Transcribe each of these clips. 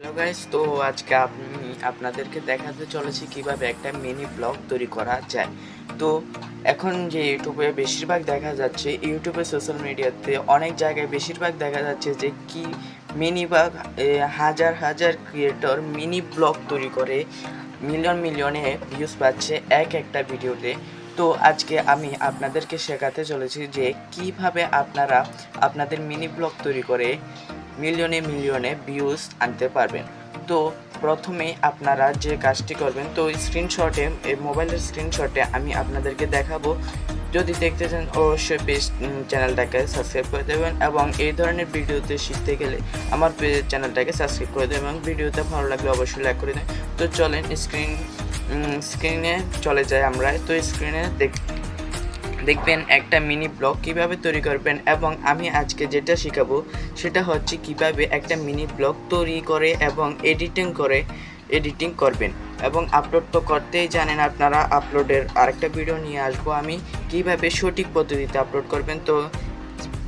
Hello guys, তো আজকে আমি আপনাদেরকে দেখাতে চলেছি কিভাবে একটা মিনি ব্লগ তৈরি করা যায়। তো এখন যে ইউটিউবে বেশিরভাগ দেখা যাচ্ছে, ইউটিউবে সোশ্যাল মিডিয়াতে অনেক জায়গায় বেশিরভাগ দেখা যাচ্ছে যে কি মিনি বা হাজার হাজার ক্রিয়েটর মিনি ব্লগ তৈরি করে মিলিয়নে ভিউজ পাচ্ছে একটা ভিডিওতে। তো আজকে আমি আপনাদেরকে শেখাতে চলেছি যে কিভাবে আপনারা আপনাদের মিনি ব্লগ তৈরি করে মিলিয়নে ভিউজ আনতে পারবেন। তো প্রথমেই আপনারা যে কাজটি করবেন, তো স্ক্রিনশটে মোবাইলের স্ক্রিনশটে আমি আপনাদেরকে দেখাবো। যদি দেখতে চান অবশ্যই চ্যানেলটাকে সাবস্ক্রাইব করে দেবেন, এবং এই ধরনের ভিডিওতে শিখতে গেলে আমার চ্যানেলটাকে সাবস্ক্রাইব করে দেবেন, এবং ভিডিওতে ভালো লাগলে অবশ্যই লাইক করে দেবেন। তো চলেন স্ক্রিনে চলে যাই আমরা। তো স্ক্রিনে দেখবেন একটা মিনি ব্লগ কিভাবে তৈরি করবেন, এবং আমি আজকে যেটা শেখাবো সেটা হচ্ছে কিভাবে একটা মিনি ব্লগ তৈরি করে এবং এডিটিং করবেন, এবং আপলোড তো করতেই জানেন আপনারা। আপলোডের আরেকটা ভিডিও নিয়ে আসবো আমি কিভাবে সঠিক পদ্ধতিতে আপলোড করবেন। তো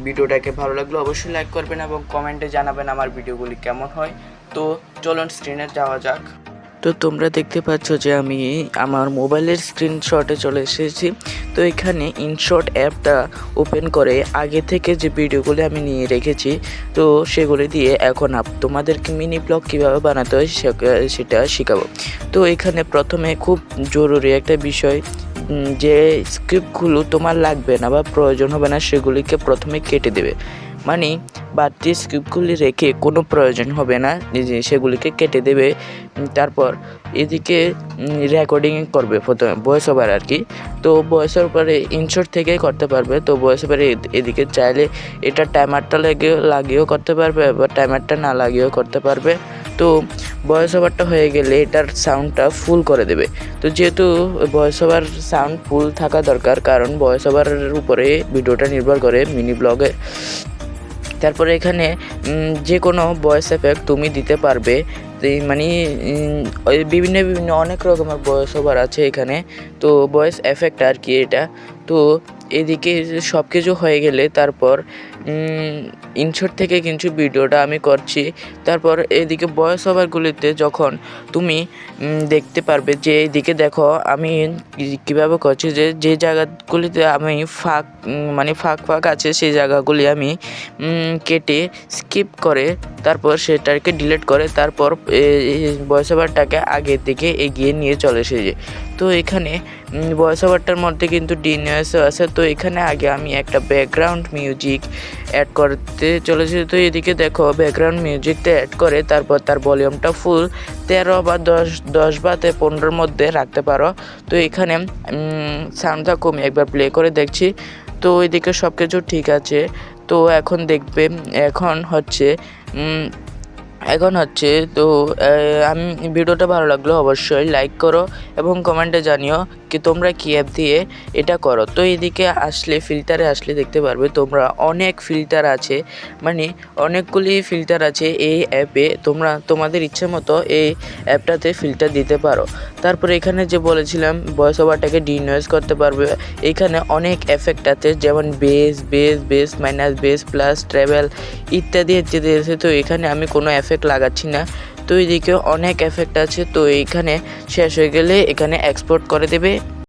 ভিডিওটাকে ভালো লাগলে অবশ্যই লাইক করবেন এবং কমেন্টে জানাবেন আমার ভিডিওগুলি কেমন হয়। তো চলুন স্ক্রিনে যাওয়া যাক। তো তোমরা দেখতে পাচ্ছ যে আমি আমার মোবাইলের স্ক্রিনশটে চলে এসেছি। তো এখানে ইনশট অ্যাপটা ওপেন করে আগে থেকে যে ভিডিওগুলি আমি নিয়ে রেখেছি, তো সেগুলি দিয়ে এখন তোমাদেরকে মিনি ব্লগ কীভাবে বানাতে হয় সেটা শেখাবো। তো এখানে প্রথমে খুব জরুরি একটা বিষয়, যে স্ক্রিপ্টগুলো তোমার লাগবে না বা প্রয়োজন হবে না সেগুলিকে প্রথমে কেটে দেবে। মানে বাড়তি স্ক্রিপ্টগুলি রেখে কোনো প্রয়োজন হবে না, সেগুলিকে কেটে দেবে। তারপর এদিকে রেকর্ডিং করবে প্রথমে, ভয়েস ওভার আর কি। তো ভয়েস ওভারে ইনশট থেকেই করতে পারবে। তো ভয়েস ওভারে এদিকে চাইলে এটা টাইমারটা লাগিয়েও করতে পারবে, বা টাইমারটা না লাগিয়েও করতে পারবে। তো ভয়েস ওভারটা হয়ে গেলে এটার সাউন্ডটা ফুল করে দেবে। তো যেহেতু ভয়েস ওভার সাউন্ড ফুল থাকা দরকার, কারণ ভয়েস ওভারের উপরে ভিডিওটা নির্ভর করে মিনি ব্লগে। তারপরে এখানে যে কোনো ভয়েস এফেক্ট তুমি দিতে পারবে। মানে বিভিন্ন অনেক রকমের ভয়েস ওভার আছে এখানে। তো ভয়েস এফেক্ট আর কি এটা। তো এদিকে সব কিছু হয়ে গেলে তারপর ইনশট থেকে কিন্তু ভিডিওটা আমি করছি। তারপর এদিকে ভয়েস ওভারগুলিতে যখন তুমি দেখতে পারবে যে এদিকে দেখো আমি কীভাবে করছি, যে জায়গাগুলিতে আমি ফাঁক আছে সেই জায়গাগুলি আমি কেটে স্কিপ করে তারপর সেটাকে ডিলিট করে তারপর ভয়েস ওভারটাকে আগের দিকে এগিয়ে নিয়ে চলে এসেছে। তো এখানে ভয়েস ওভারটার মধ্যে কিন্তু ডিনয়েসও আছে। তো এখানে আগে আমি একটা ব্যাকগ্রাউন্ড মিউজিক অ্যাড করতে চলেছি। তো এদিকে দেখো ব্যাকগ্রাউন্ড মিউজিকটা অ্যাড করে তারপর তার ভলিউমটা ফুল 13 বা 10 বা 15-এর মধ্যে রাখতে পারো। তো এখানে সাউন্ডটা কমে একবার প্লে করে দেখছি। তো ওইদিকে সব কিছু ঠিক আছে। তো এখন দেখবে এখন হচ্ছে তো আমি ভিডিওটা ভালো লাগলো অবশ্যই লাইক করো এবং কমেন্টে জানিও কি তোমরা কি অ্যাপ দিয়ে এটা করো। তো এদিকে ফিল্টারে আসলে দেখতে পারবে তোমরা অনেক ফিল্টার আছে, মানে অনেকগুলি ফিল্টার আছে এই অ্যাপে। তোমরা তোমাদের ইচ্ছে মতো এই অ্যাপটাতে ফিল্টার দিতে পারো। তারপরে এখানে যে বলেছিলাম ভয়েস ওভারটাকে ডিনয়েজ করতে পারবে। এখানে অনেক এফেক্ট আছে, যেমন base minus base plus travel ইত্যাদি আছে। তো এখানে আমি কোনো এফেক্ট লাগাচ্ছি না। তো এইদিকে অনেক এফেক্ট আছে। তো এইখানে শেষ হয়ে গেলে এখানে এক্সপোর্ট করে দেবে।